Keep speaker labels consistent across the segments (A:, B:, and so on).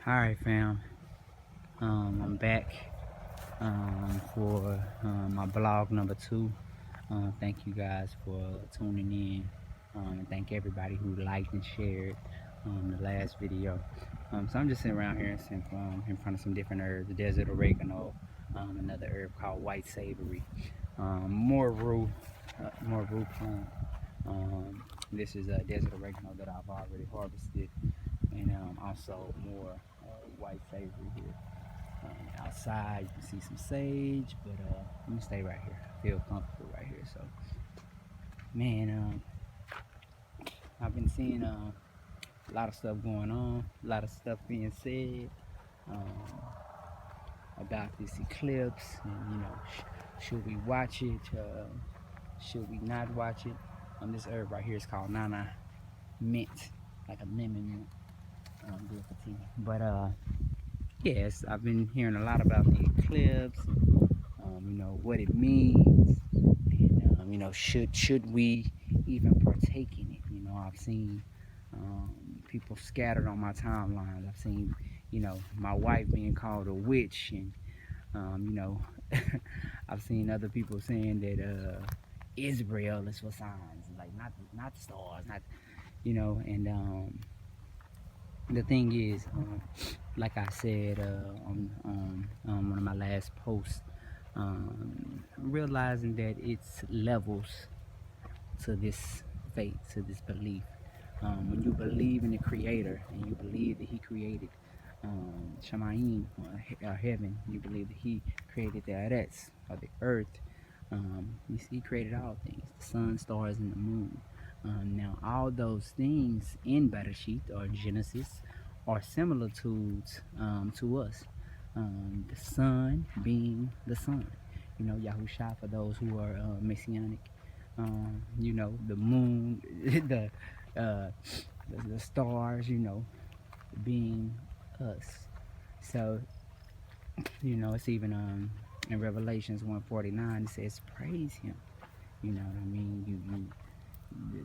A: Alright fam, I'm back for my blog number 2. Thank you guys for tuning in, and thank everybody who liked and shared the last video. So I'm just sitting around here in front of some different herbs, the desert oregano, another herb called white savory, more root plant. This is a desert oregano that I've already harvested, and also more white savory here. Outside you can see some sage, but let me stay right here. I feel comfortable right here. So man, I've been seeing a lot of stuff going on, a lot of stuff being said about this eclipse, and should we watch it, should we not watch it. This herb right here is called Nana mint, like a lemon mint. Good for tea. But yes, I've been hearing a lot about the eclipse, what it means, and should we even partake in it. I've seen people scattered on my timeline. I've seen, my wife being called a witch, and I've seen other people saying that Israel is for signs, like not the stars, not and the thing is, like I said on one of my last posts, realizing that it's levels to this faith, to this belief. When you believe in the Creator and you believe that He created Shamayim, or heaven, you believe that He created the Eretz, or the earth. He created all things, the sun, stars, and the moon. Now, all those things in Bereshit, or Genesis, are similitudes to us. The sun being the sun, Yahusha for those who are Messianic. The moon, the stars, being us. So, it's even in Revelations 1:49, it says, praise Him. You know what I mean?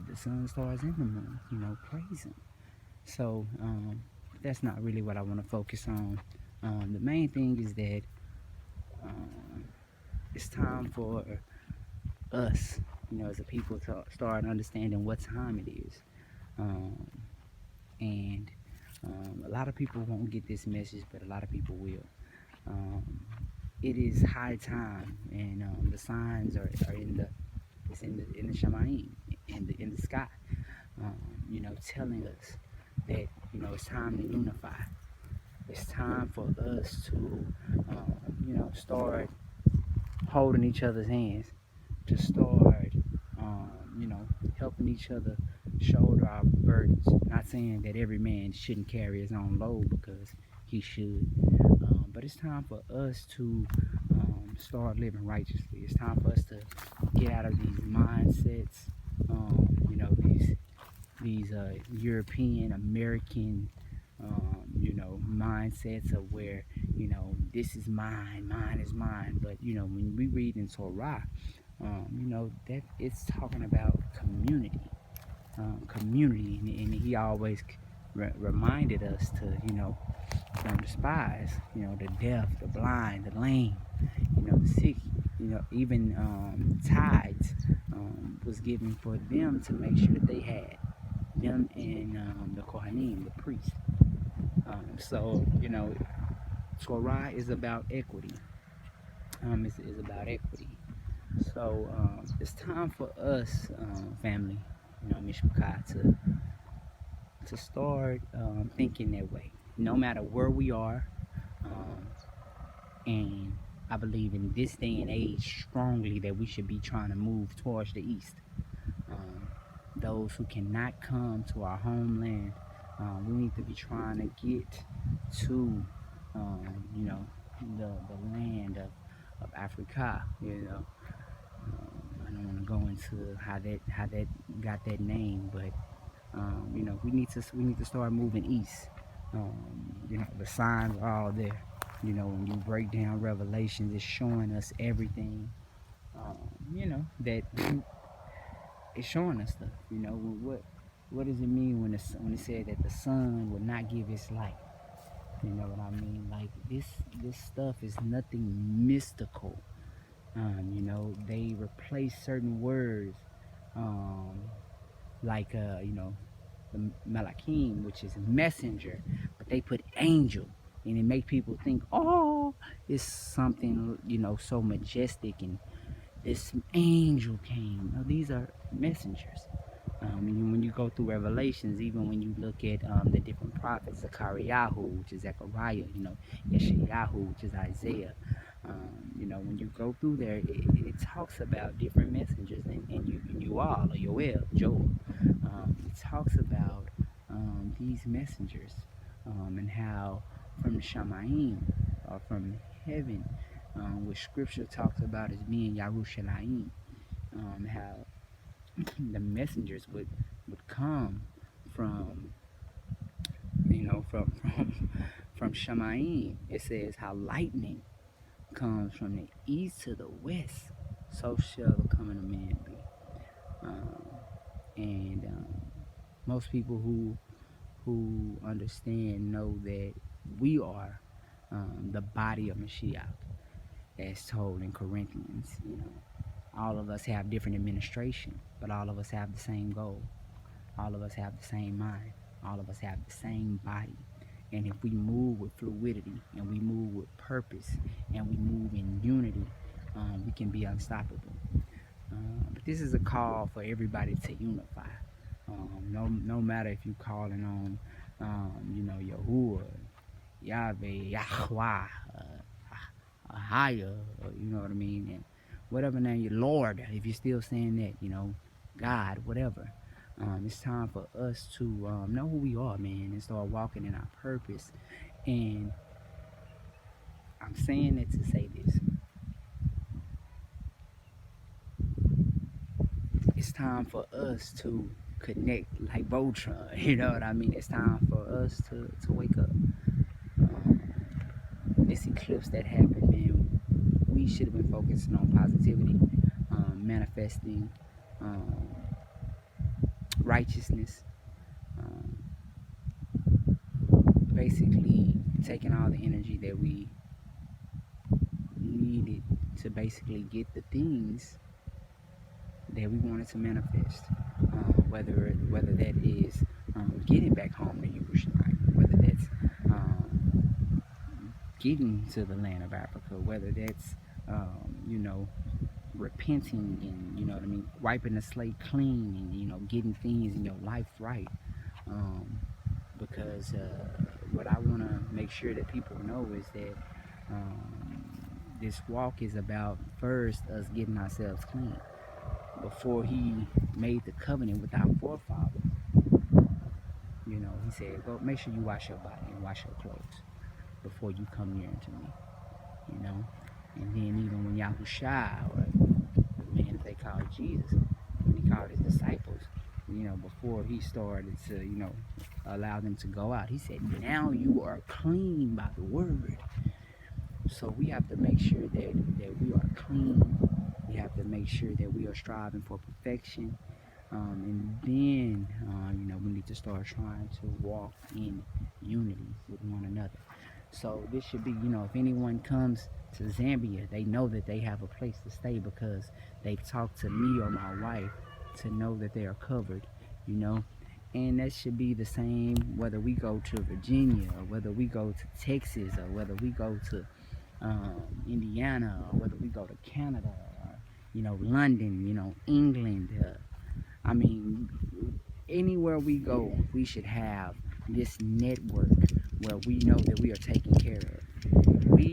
A: The sun, stars, and the moon, praise Him. So that's not really what I want to focus on. The main thing is that it's time for us, as a people, to start understanding what time it is. And a lot of people won't get this message, but a lot of people will. It is high time, and the signs are in the Shamayim, in the sky, telling us that it's time to unify. It's time for us to start holding each other's hands, to start helping each other shoulder our burdens. Not saying that every man shouldn't carry his own load, because he should, but it's time for us to start living righteously. It's time for us to get out of these mindsets, these European American mindsets of where this is mine, mine is mine. But when we read in Torah, that it's talking about community, and He always reminded us to despise the deaf, the blind, the lame, the sick. Even tithes was given for them, to make sure that they had them, and the Kohanim, the priests. So Torah is about equity. It's about equity. So it's time for us, family, Mishpachah, to start thinking that way, no matter where we are. And I believe in this day and age strongly that we should be trying to move towards the east. Those who cannot come to our homeland, we need to be trying to get to the land of Africa. I don't want to go into how that got that name, but we need to start moving east. The signs are all there. When you break down Revelations, it's showing us everything. That it's showing us stuff. What does it mean when it said that the sun would not give its light? You know what I mean? Like this stuff is nothing mystical. You know, they replace certain words, um, like the malakim, which is messenger, but they put angel, and it make people think, oh, it's something so majestic, and this angel came. No, these are messengers. When you go through Revelations, even when you look at the different prophets, Zechariah, which is Zechariah, Yeshayahu, which is Isaiah, when you go through there, it talks about different messengers, and you all, or Yoel, Joel, it talks about these messengers, and how from the Shamaim, or from heaven, which Scripture talks about as being Yerushalayim, how the messengers would come from from Shamaim. It says how lightning comes from the east to the west, so shall the coming of man be. And most people who understand know that we are the body of Mashiach, as told in Corinthians. All of us have different administration, but all of us have the same goal. All of us have the same mind. All of us have the same body. And if we move with fluidity, and we move with purpose, and we move in unity, we can be unstoppable. But this is a call for everybody to unify. No matter if you calling on, Yahuwah, Yahweh, Yahweh, Ahaya, you know what I mean, and whatever name you, Lord, if you're still saying that, God, whatever. It's time for us to know who we are, man, and start walking in our purpose. And I'm saying it to say this. It's time for us to connect like Voltron. You know what I mean? It's time for us to wake up. This eclipse that happened, man, we should have been focusing on positivity, manifesting righteousness, basically taking all the energy that we needed to basically get the things that we wanted to manifest, whether that is getting back home to Yerushalayim, whether that's getting to the land of Africa, whether that's repenting, and what I mean, wiping the slate clean, and getting things in your life right, because what I want to make sure that people know is that this walk is about first us getting ourselves clean before he made the covenant with our forefathers. He said, go make sure you wash your body and wash your clothes before you come near unto me. And then even when Yahushua, or the man that they called Jesus, when he called his disciples, before he started to, allow them to go out, he said, now you are clean by the word. So we have to make sure that we are clean. We have to make sure that we are striving for perfection. And then, we need to start trying to walk in unity with one another. So this should be, if anyone comes to Zambia, they know that they have a place to stay because they've talked to me or my wife to know that they are covered, And that should be the same whether we go to Virginia, or whether we go to Texas, or whether we go to Indiana, or whether we go to Canada, or, London, England. I mean, anywhere we go, we should have this network where we know that we are taken care of. We